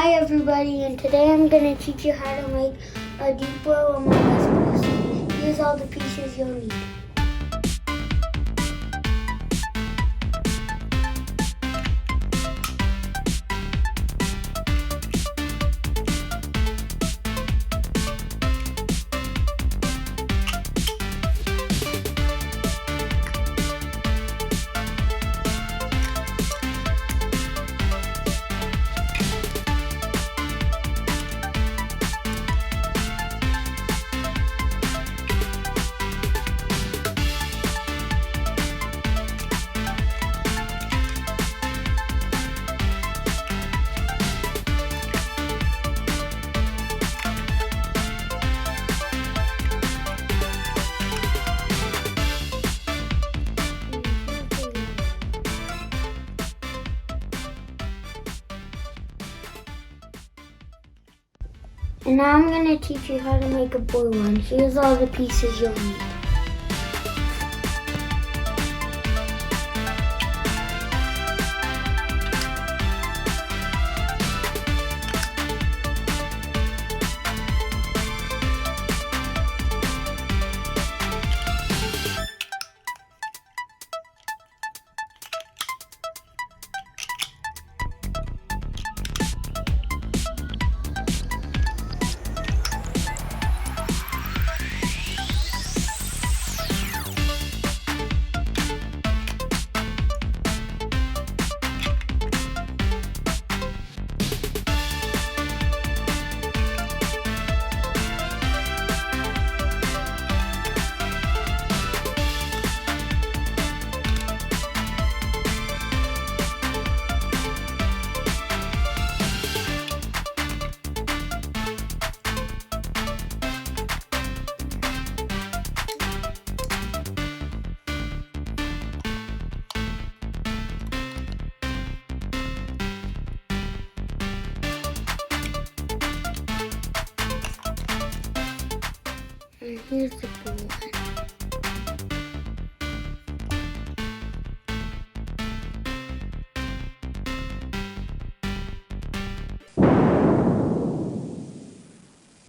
Hi everybody, and today I'm going to teach you how to make a Duplo Among Us poster. Here's all the pieces you'll need. And now I'm going to teach you how to make a boy one. Here's all the pieces you'll need. And here's the blue one.